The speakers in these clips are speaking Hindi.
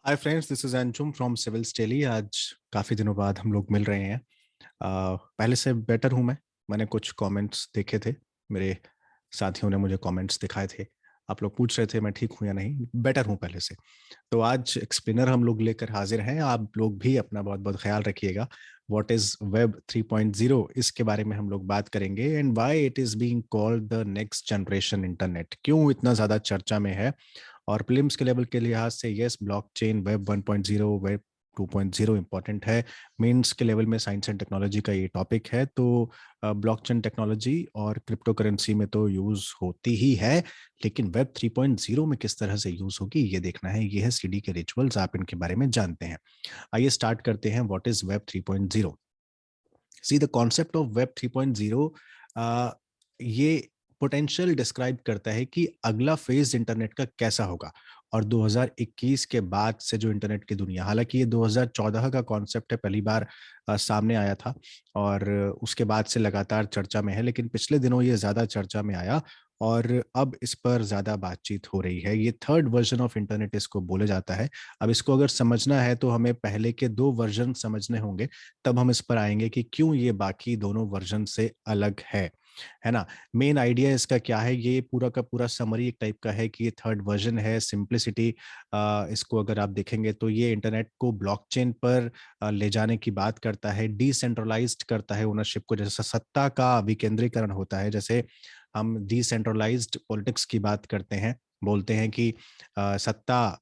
Hi friends, this is Anjum from civil Stately. आज काफ़ी दिनों बाद हम लोग मिल रहे हैं। पहले से बेटर हूँ मैं। मैंने कुछ कमेंट्स देखे थे, मेरे साथियों ने मुझे कमेंट्स दिखाए थे। आप लोग पूछ रहे थे मैं ठीक हूँ या नहीं। बेटर हूँ पहले से। तो आज एक्सप्लेनर हम लोग लेकर हाजिर हैं। आप लोग भी अपना बहुत बहुत ख्याल रखिएगा। व्हाट इज वेब 3.0, इसके बारे में हम लोग बात करेंगे and why it is being called the next generation internet, क्यों इतना ज़्यादा चर्चा में है। और प्रीलिम्स के लेवल के लिहाज से yes, blockchain, web 1.0, web 2.0 important है। मेंस के लेवल में साइंस एंड टेक्नोलॉजी का ये टॉपिक है। तो ब्लॉकचेन टेक्नोलॉजी और क्रिप्टो करेंसी में तो यूज़ होती ही है, लेकिन वेब 3.0 में किस तरह से यूज़ होगी ये देखना है। ये है सीडी के रिचुअल्स, आप इनके बारे में जानते हैं। आइए स्टार्ट करते हैं। What is web 3.0? See the concept of web 3.0, ये पोटेंशियल डिस्क्राइब करता है कि अगला फेज इंटरनेट का कैसा होगा। और 2021 के बाद से जो इंटरनेट की दुनिया, हालांकि ये 2014 का कॉन्सेप्ट है, पहली बार सामने आया था और उसके बाद से लगातार चर्चा में है, लेकिन पिछले दिनों ये ज़्यादा चर्चा में आया और अब इस पर ज़्यादा बातचीत हो रही है। ये थर्ड वर्जन ऑफ इंटरनेट इसको बोले जाता है। अब इसको अगर समझना है तो हमें पहले के दो वर्जन समझने होंगे, तब हम इस पर आएंगे कि क्यों ये बाकी दोनों वर्जन से अलग है ना। मेन आइडिया इसका क्या है, ये पूरा का पूरा समरी एक टाइप का है कि ये थर्ड वर्जन है। सिंप्लिसिटी, इसको अगर आप देखेंगे तो ये इंटरनेट को ब्लॉकचेन पर ले जाने की बात करता है, डिसेंट्रलाइज्ड करता है ओनरशिप को। जैसे सत्ता का विकेंद्रीकरण होता है, जैसे हम डिसेंट्रलाइज्ड पॉलिटिक्स की बात करते हैं, बोलते हैं कि सत्ता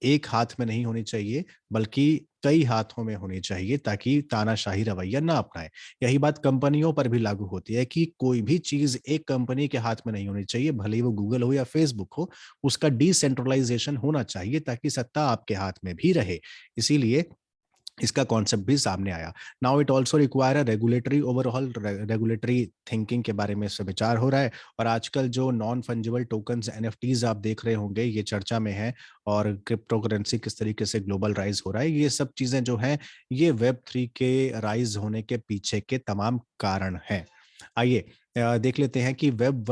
एक हाथ में नहीं होनी चाहिए, बल्कि कई हाथों में होनी चाहिए, ताकि तानाशाही रवैया ना अपनाए। यही बात कंपनियों पर भी लागू होती है कि कोई भी चीज एक कंपनी के हाथ में नहीं होनी चाहिए, भले ही वो गूगल हो या फेसबुक हो। उसका डिसेंट्रलाइजेशन होना चाहिए ताकि सत्ता आपके हाथ में भी रहे। इसीलिए इसका कॉन्सेप्ट भी सामने आया। Now it also require a regulatory overall, regulatory thinking के बारे में इससे विचार हो रहा है। और आजकल जो नॉन फंजिबल टोकन्स, एनएफटीज आप देख रहे होंगे, ये चर्चा में है। और क्रिप्टो करेंसी किस तरीके से ग्लोबल राइज हो रहा है, ये सब चीजें जो हैं, ये वेब 3 के राइज होने के पीछे के तमाम कारण हैं। आइए देख लेते हैं कि वेब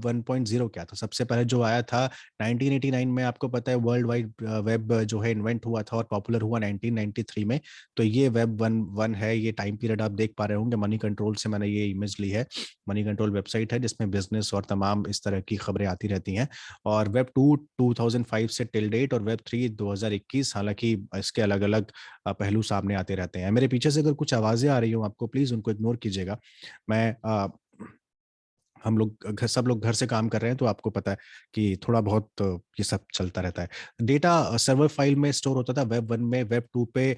1.0 क्या था। सबसे पहले जो आया था 1989 में, आपको पता है वर्ल्ड वाइड वेब जो है इन्वेंट हुआ था और पॉपुलर हुआ 1993 में। तो ये वेब वन है। ये टाइम पीरियड आप देख पा रहे होंगे, मनी कंट्रोल से मैंने ये इमेज ली है। मनी कंट्रोल वेबसाइट है जिसमें बिजनेस और तमाम इस तरह की खबरें आती रहती हैं। और वेब 2 2005 से टिल डेट, और वेब 3 2021। हालांकि इसके अलग अलग पहलू सामने आते रहते हैं। मेरे पीछे से अगर कुछ आवाजें आ रही हो आपको, प्लीज उनको इग्नोर कीजिएगा। मैं हम लोग सब लोग घर से काम कर रहे हैं, तो आपको पता है कि थोड़ा बहुत ये सब चलता रहता है। डेटा सर्वर फाइल में स्टोर होता था वेब 1 में। वेब 2 पे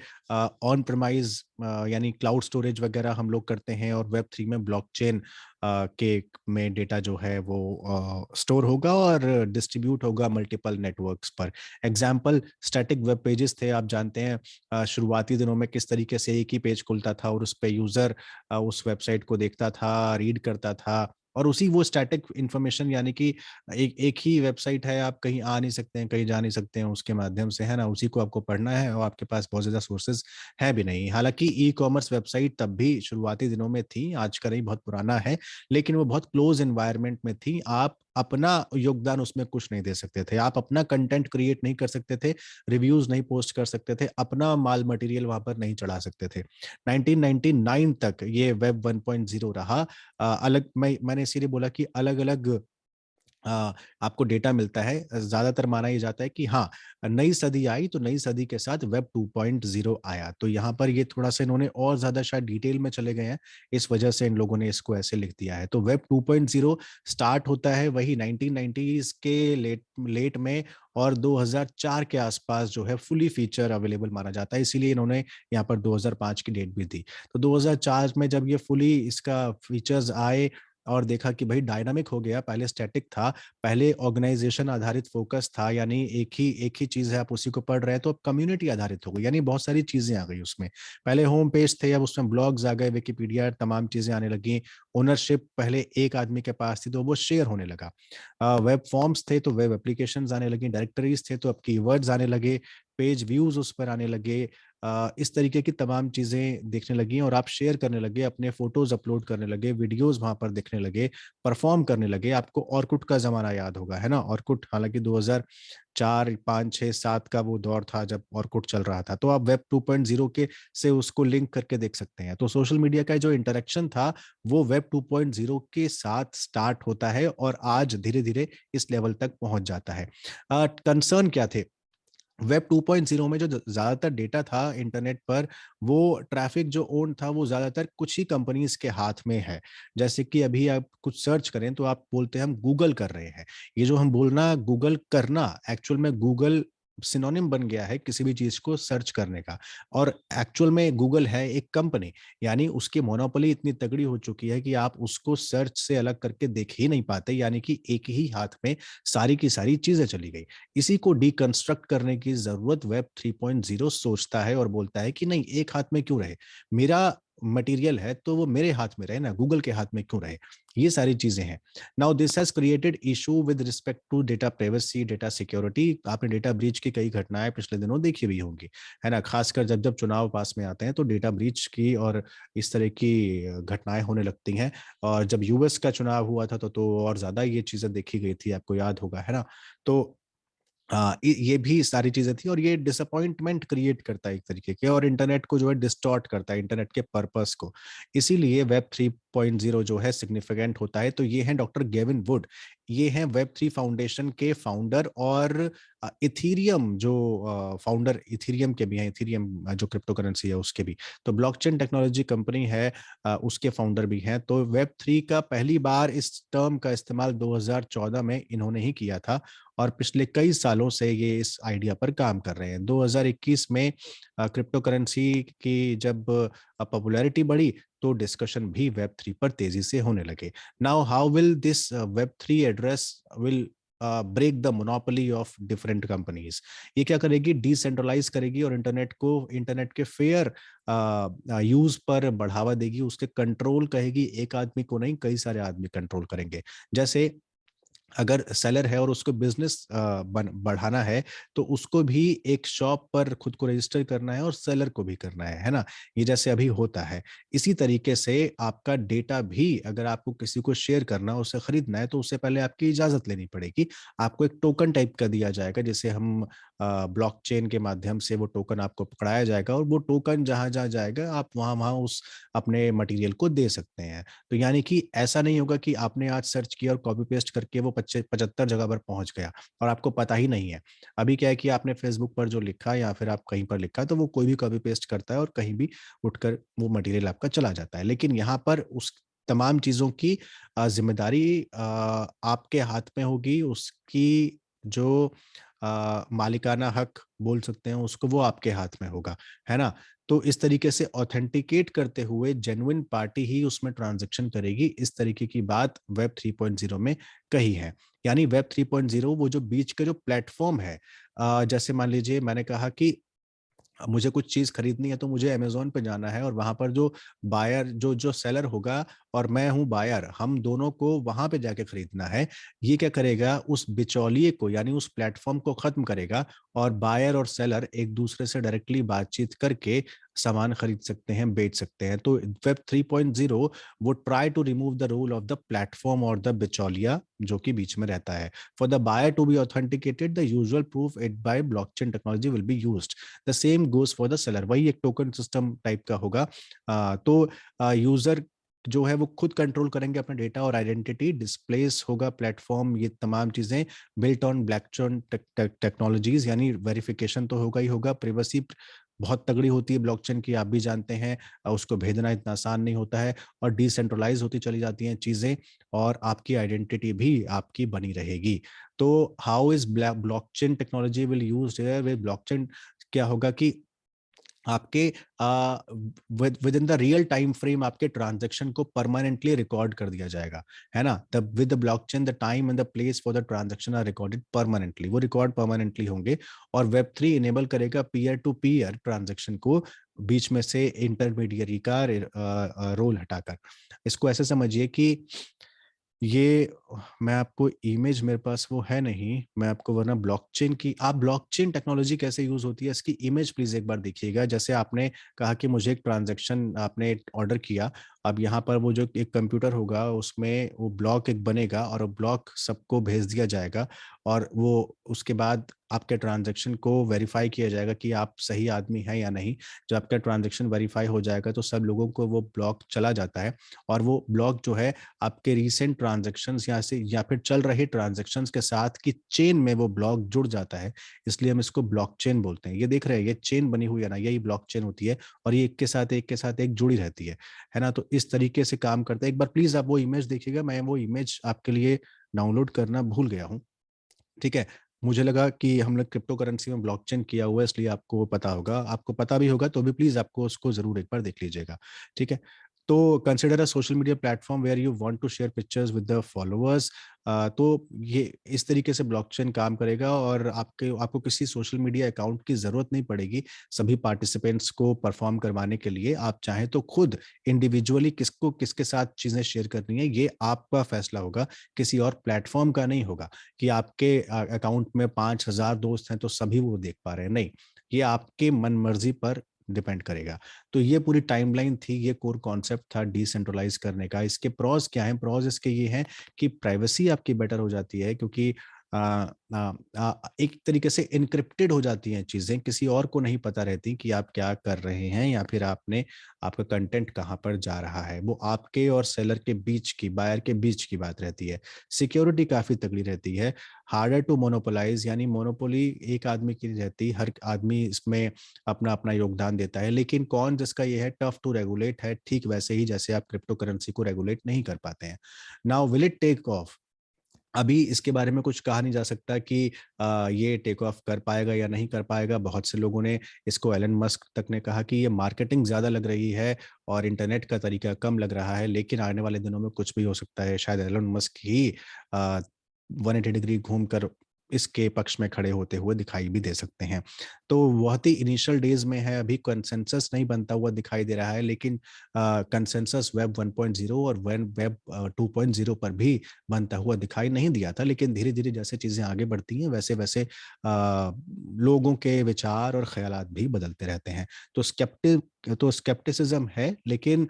ऑन प्रमाइज यानी क्लाउड स्टोरेज वगैरह हम लोग करते हैं। और वेब 3 में ब्लॉकचेन के में डेटा जो है वो स्टोर होगा और डिस्ट्रीब्यूट होगा मल्टीपल नेटवर्क्स पर। एग्जाम्पल, स्टैटिक वेब पेजेस थे। आप जानते हैं शुरुआती दिनों में किस तरीके से एक ही पेज खुलता था और उस पे यूजर उस वेबसाइट को देखता था, रीड करता था। और उसी वो स्टैटिक इंफॉर्मेशन, यानी कि एक एक ही वेबसाइट है, आप कहीं आ नहीं सकते हैं, कहीं जा नहीं सकते हैं उसके माध्यम से, है ना। उसी को आपको पढ़ना है और आपके पास बहुत ज्यादा सोर्सेज है भी नहीं। हालांकि ई कॉमर्स वेबसाइट तब भी शुरुआती दिनों में थी, आज का नहीं, बहुत पुराना है, लेकिन वो बहुत क्लोज एनवायरनमेंट में थी। आप अपना योगदान उसमें कुछ नहीं दे सकते थे, आप अपना कंटेंट क्रिएट नहीं कर सकते थे, रिव्यूज नहीं पोस्ट कर सकते थे, अपना माल मटेरियल वहां पर नहीं चढ़ा सकते थे। 1999 तक ये वेब 1.0 रहा। अलग मैंने इसीलिए बोला कि अलग अलग आपको डेटा मिलता है। ज़्यादातर माना ये जाता है कि हाँ, नई सदी आई तो नई सदी के साथ वेब 2.0 आया। तो यहाँ पर ये थोड़ा-सा इन्होंने और ज़्यादा शायद डिटेल में चले गए हैं, इस वजह से इन लोगों ने इसको ऐसे लिख दिया है। तो वेब 2.0 स्टार्ट होता है वही 1990s के लेट लेट में, और 2004 के आसपास जो है फुली फीचर अवेलेबल माना जाता है। इसीलिए इन्होंने यहाँ पर 2005 की डेट भी दी। तो 2004 में जब ये फुली इसका फीचर्स आए और देखा कि भाई डायनामिक हो गया, पहले स्टैटिक था, पहले ऑर्गेनाइजेशन आधारित फोकस था, यानी एक ही चीज़ है, आप उसी को पढ़ रहे हैं, तो अब कम्युनिटी आधारित हो गई, यानी बहुत सारी चीज़ें आ गई उसमें। पहले होम पेज थे, अब उसमें ब्लॉग्स आ गए, विकिपीडिया, तमाम चीज़ें आने लगी। ओनरशिप पहले एक आदमी के पास थी, तो वो शेयर होने लगा। वेब फॉर्म्स थे तो वेब एप्लीकेशंस आने लगी, डायरेक्टरीज थे तो अब कीवर्ड्स आने लगे, पेज व्यूज उस पर आने लगे। इस तरीके की तमाम चीज़ें देखने लगी और आप शेयर करने लगे, अपने फ़ोटोज़ अपलोड करने लगे, वीडियोज़ वहाँ पर देखने लगे, परफ़ॉर्म करने लगे। आपको ऑरकुट का ज़माना याद होगा, है ना? ऑरकुट हालाँकि 2004, 5, 6, 7 का वो दौर था जब ऑरकुट चल रहा था। तो आप वेब 2.0 के से उसको लिंक करके देख सकते हैं। तो सोशल मीडिया का जो इंटरैक्शन था, वो वेब 2.0 के साथ स्टार्ट होता है और आज धीरे-धीरे इस लेवल तक पहुँच जाता है। कंसर्न क्या थे? वेब 2.0 में जो ज़्यादातर डेटा था इंटरनेट पर, वो ट्रैफ़िक जो ओन था, वो ज़्यादातर कुछ ही कंपनीज़ के हाथ में है। जैसे कि अभी आप कुछ सर्च करें, तो आप बोलते हैं हम गूगल कर रहे हैं। ये जो हम बोलना गूगल करना, एक्चुअल में गूगल सिनोनिम बन गया है किसी भी चीज़ को सर्च करने का और एक्चुअल में गूगल है एक कंपनी, यानी उसकी मोनोपोली इतनी तगड़ी हो चुकी है कि आप उसको सर्च से अलग करके देख ही नहीं पाते, यानी कि एक ही हाथ में सारी की सारी चीज़ें चली गई। इसी को डिकंस्ट्रक्ट करने की ज़रूरत वेब 3.0 सोचता है और बोलता है कि नहीं, एक हाथ में क्यों रहे? मेरा मटेरियल है तो वो मेरे हाथ में रहे ना, गूगल के हाथ में क्यों रहे? ये सारी चीज़ें हैं। Now this has created issue with respect to data privacy, data security. आपने डेटा ब्रीच की कई घटनाएँ पिछले दिनों देखी भी होंगी, है ना? खासकर जब-जब चुनाव पास में आते हैं तो डेटा ब्रीच की और इस तरह की घटनाएँ होने लगती हैं और जब यूएस का चुनाव हुआ था तो और ज़्यादा ये चीज़ें देखी गई थी, आपको याद होगा, है ना? तो ये भी सारी चीज़ें थी और ये डिसअपॉइंटमेंट क्रिएट करता है एक तरीके के और इंटरनेट को जो है डिस्टॉर्ट करता है, इंटरनेट के पर्पस को। इसीलिए वेब 3.0 जो है सिग्निफिकेंट होता है। तो ये हैं डॉक्टर गेविन वुड, ये हैं वेब 3 फाउंडेशन के फाउंडर और इथेरियम जो फाउंडर इथेरियम के भी हैं, इथेरियम जो क्रिप्टो करेंसी है उसके भी। तो ब्लॉकचेन टेक्नोलॉजी कंपनी है, उसके फाउंडर भी हैं। तो वेब 3 का पहली बार इस टर्म का इस्तेमाल 2014 में इन्होंने ही किया था और पिछले कई सालों से ये इस आइडिया पर काम कर रहे हैं। 2021 में क्रिप्टो करेंसी की जब पॉपुलैरिटी बढ़ी, तो डिस्कशन भी वेब 3 पर तेज़ी से होने लगे। Now how will this web 3 address will break the monopoly of different companies. ये क्या करेगी? डिसेंट्रलाइज़ करेगी और इंटरनेट के फेयर यूज़ पर बढ़ावा देगी, उसके कंट्रोल कहेगी, एक आदमी को नहीं, कई सारे आदमी कंट्रोल करेंगे। जैसे अगर सेलर है और उसको बिज़नेस बढ़ाना है, तो उसको भी एक शॉप पर खुद को रजिस्टर करना है और सेलर को भी करना है ना? ये जैसे अभी होता है। इसी तरीके से आपका डेटा भी अगर आपको किसी को शेयर करना है, उसे खरीदना है, तो उससे पहले आपकी इजाज़त लेनी पड़ेगी। आपको एक टोकन टाइप का दिया जाएगा, जिसे हम ब्लॉकचेन के माध्यम से वो टोकन आपको पकड़ाया जाएगा और वो टोकन जहाँ-जहाँ जाएगा, आप वहाँ-वहाँ उस अपने मटेरियल को दे सकते हैं। तो यानी कि ऐसा नहीं होगा कि आपने आज सर्च किया और कॉपी पेस्ट करके वो 75 जगह पर पहुँच गया और आपको पता ही नहीं है। अभी क्या है कि आपने फ़ेसबुक पर जो लिखा या फिर आप कहीं पर लिखा तो वो कोई भी कॉपी पेस्ट करता है और कहीं भी उठकर वो मटेरियल आपका चला जाता है। लेकिन यहाँ पर उस तमाम चीज़ों की ज़िम्मेदारी आपके हाथ में होगी, उसकी जो मालिकाना हक बोल सकते हैं उसको, वो आपके हाथ में होगा, है ना? तो इस तरीके से ऑथेंटिकेट करते हुए जेन्युइन पार्टी ही उसमें ट्रांज़ैक्शन करेगी, इस तरीके की बात वेब 3.0 में कही है। यानी वेब 3.0 वो जो बीच का जो प्लेटफ़ॉर्म है, जैसे मान लीजिए मैंने कहा कि मुझे कुछ चीज़ खरीदनी है तो मुझे अमेज़न पे जाना है और वहाँ पर जो बायर जो जो सेलर होगा और मैं हूँ बायर, हम दोनों को वहाँ पे जाके खरीदना है। ये क्या करेगा? उस बिचौलिए को, यानी उस प्लेटफ़ॉर्म को ख़त्म करेगा और बायर और सेलर एक-दूसरे से डायरेक्टली बातचीत करके सामान खरीद सकते हैं, बेच सकते हैं। तो वेब 3.0 वो try to remove the role of the platform और द बिचौलिया जो कि बीच में रहता है। For the buyer to be authenticated, the usual proof it by blockchain technology will be used. The same goes for the seller, वही एक टोकन सिस्टम टाइप का होगा। तो यूज़र जो है वो खुद कंट्रोल करेंगे अपना डेटा और आइडेंटिटी, डिस्प्लेस होगा प्लेटफ़ॉर्म, ये तमाम चीज़ें बिल्ट ऑन ब्लॉकचेन टेक्नोलॉजीज़, यानी वेरिफिकेशन तो होगा ही होगा, प्राइवेसी बहुत तगड़ी होती है ब्लॉकचेन की, आप भी जानते हैं। उसको भेदना इतना आसान नहीं होता है और डिसेंट्रलाइज़ होती चली जाती हैं चीज़ें और आपकी आइडेंटिटी भी आपकी बनी रहेगी। तो how is blockchain technology will used here? With blockchain क्या होगा कि आपके with in the real time frame आपके ट्रांजैक्शन को परमानेंटली रिकॉर्ड कर दिया जाएगा, है ना? The with the blockchain the time and the place for the transaction are recorded permanently, वो रिकॉर्ड परमानेंटली होंगे और वेब 3 इनेबल करेगा पीयर टू पीयर ट्रांजैक्शन को, बीच में से इंटरमीडियरी का रोल हटाकर। इसको ऐसे समझिए कि ये मैं आपको इमेज मेरे पास वो है नहीं, मैं आपको वरना ब्लॉकचेन की आप ब्लॉकचेन टेक्नोलॉजी कैसे यूज़ होती है इसकी इमेज प्लीज़ एक बार देखिएगा। जैसे आपने कहा कि मुझे एक ट्रांज़ैक्शन आपने ऑर्डर किया, अब यहाँ पर वो जो एक कंप्यूटर होगा उसमें वो ब्लॉक एक बनेगा और वो ब्लॉक सबको भेज दिया जाएगा और वो उसके बाद आपके ट्रांज़ैक्शन को वेरीफ़ाई किया जाएगा कि आप सही आदमी हैं या नहीं। जब आपका ट्रांज़ैक्शन वेरीफ़ाई हो जाएगा तो सब लोगों को वो ब्लॉक चला जाता है और वो ब्लॉक जो है आपके रीसेंट ट्रांज़ैक्शंस या से या फिर चल रहे ट्रांज़ैक्शंस के साथ की चेन में वो ब्लॉक जुड़ जाता है, इसलिए हम इसको ब्लॉकचेन बोलते हैं। ये देख रहे हैं, ये चेन बनी हुई है ना, यही ब्लॉकचेन होती है और ये एक के साथ एक जुड़ी रहती है ना? तो इस तरीके से काम करता है। एक बार प्लीज़ आप वो इमेज देखिएगा, मैं वो इमेज आपके लिए डाउनलोड करना भूल गया हूँ। ठीक है? मुझे लगा कि हमने क्रिप्टो करेंसी में ब्लॉकचेन किया हुआ है इसलिए आपको वो पता होगा। आपको पता भी होगा तो भी प्लीज़ आपको उसको ज़रूर एक बार देख लीजिएगा। ठीक है? तो consider a social media platform where you want to share pictures with the followers. तो ये इस तरीके से ब्लॉकचेन काम करेगा और आपको किसी सोशल मीडिया अकाउंट की ज़रूरत नहीं पड़ेगी सभी पार्टिसिपेंट्स को परफ़ॉर्म करवाने के लिए। आप चाहें तो खुद इंडिविजुअली किसको किसके साथ चीज़ें शेयर करनी है ये आपका फैसला होगा, किसी और प्लेटफॉर्म का नहीं होगा। कि आपके अकाउंट में 5,000 दोस्त हैं तो सभी वो देख पा रहे हैं, नहीं। ये आपके मन-मर्ज़ी पर डिपेंड करेगा। तो ये पूरी टाइमलाइन थी, ये कोर कॉन्सेप्ट था डिसेंट्रलाइज़ करने का। इसके प्रोस क्या हैं? प्रोस इसके ये हैं कि प्राइवेसी आपकी बेटर हो जाती है क्योंकि एक तरीके से एन्क्रिप्टेड हो जाती हैं चीज़ें, किसी और को नहीं पता रहती कि आप क्या कर रहे हैं या फिर आपका कंटेंट कहाँ पर जा रहा है। वो आपके और सेलर के बीच की, बायर के बीच की बात रहती है। सिक्योरिटी काफ़ी तगड़ी रहती है। हार्डर टू मोनोपोलाइज़ यानी मोनोपोली एक आदमी की नहीं रहती, हर आदमी इसमें अपना-अपना योगदान देता है। लेकिन कौन जिसका ये है टफ टू रेगुलेट है, ठीक वैसे ही जैसे आप क्रिप्टो करेंसी को रेगुलेट नहीं कर पाते हैं। Now will it take off? अभी इसके बारे में कुछ कहा नहीं जा सकता कि ये टेक ऑफ कर पाएगा या नहीं कर पाएगा। बहुत से लोगों ने इसको एलन मस्क तक ने कहा कि ये मार्केटिंग ज़्यादा लग रही है और इंटरनेट का तरीका कम लग रहा है, लेकिन आने वाले दिनों में कुछ भी हो सकता है। शायद एलन मस्क ही 180 डिग्री घूमकर इसके पक्ष में खड़े होते हुए दिखाई भी दे सकते हैं। तो बहुत ही इनिशियल डेज़ में है, अभी कंसेंसस नहीं बनता हुआ दिखाई दे रहा है, लेकिन कंसेंसस वेब 1.0 और वेब 2.0 पर भी बनता हुआ दिखाई नहीं दिया था, लेकिन धीरे-धीरे जैसे चीज़ें आगे बढ़ती हैं, वैसे-वैसे लोगों के विचार और ख़यालात भी बदलते रहते हैं। तो स्केप्टिसिज़्म है, लेकिन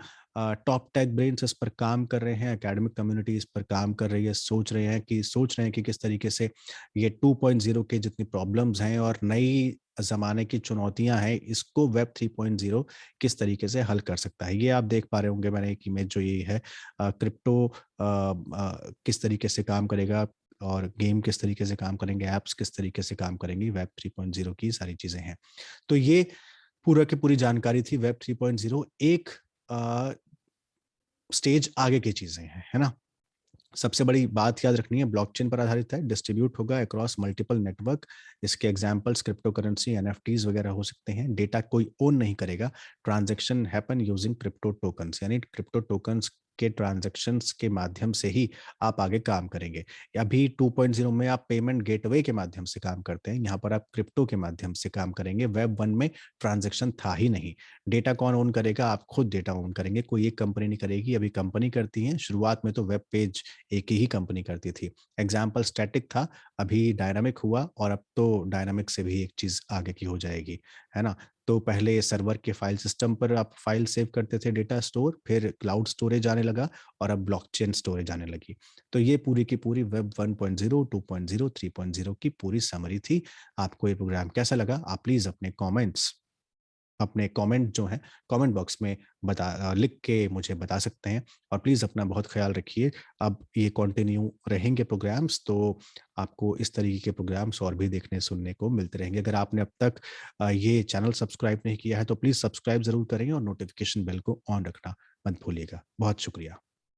टॉप टेक ब्रेन्स इस पर काम कर रहे हैं, एकेडमिक कम्युनिटी इस पर काम कर रही है, सोच रहे हैं कि किस तरीके से ये 2.0 के जितनी प्रॉब्लम्स हैं और नई ज़माने की चुनौतियाँ हैं, इसको वेब 3.0 किस तरीके से हल कर सकता है। ये आप देख पा रहे होंगे मैंने एक इमेज जो ये है क्रिप्टो किस तरीके से काम करेगा और गेम किस तरीके से काम करेंगे, ऐप्स किस तरीके से काम करेंगी, वेब 3.0 की सारी चीज़ें हैं। तो ये पूरा की पूरी जानकारी थी वेब 3.0 एक अ, स्टेज आगे की चीज़ें हैं, है ना? सबसे बड़ी बात याद रखनी है ब्लॉकचेन पर आधारित है, डिस्ट्रीब्यूट होगा अक्रॉस मल्टीपल नेटवर्क। इसके एग्जांपल्स क्रिप्टो करेंसी, एनएफटीज़ वगैरह हो सकते हैं। डेटा कोई ओन नहीं करेगा। Transaction happen using crypto tokens यानी क्रिप्टो टोकन्स के ट्रांज़ैक्शंस के माध्यम से ही आप आगे काम करेंगे। अभी 2.0 में आप पेमेंट गेटवे के माध्यम से काम करते हैं, यहाँ पर आप क्रिप्टो के माध्यम से काम करेंगे। वेब 1 में ट्रांज़ैक्शन था ही नहीं। डेटा कौन ओन करेगा? आप खुद डेटा ओन करेंगे, कोई एक कंपनी नहीं करेगी। अभी कंपनी करती है, शुरुआत में तो वेब पेज एक ही कंपनी करती थी। एग्ज़ाम्पल स्टैटिक था, अभी डायनामिक हुआ और अब तो डायनामिक से भी एक चीज़ आगे की हो जाएगी, है ना? तो पहले सर्वर के फाइल सिस्टम पर आप फाइल सेव करते थे डेटा स्टोर, फिर क्लाउड स्टोरेज आने लगा और अब ब्लॉकचेन स्टोरेज आने लगी। तो ये पूरी की पूरी वेब 1.0, 2.0, 3.0 की पूरी समरी थी। आपको ये प्रोग्राम कैसा लगा? आप प्लीज़ अपने कमेंट जो हैं, कमेंट बॉक्स में लिख के मुझे बता सकते हैं और प्लीज़ अपना बहुत ख़्याल रखिए। अब ये कंटिन्यू रहेंगे प्रोग्राम्स तो आपको इस तरीके के प्रोग्राम्स और भी देखने सुनने को मिलते रहेंगे। अगर आपने अब तक ये चैनल सब्सक्राइब नहीं किया है तो प्लीज़ सब्सक्राइब ज़रूर करें और नोटिफ़िकेशन बेल को ऑन रखना मत भूलिएगा। बहुत शुक्रिया।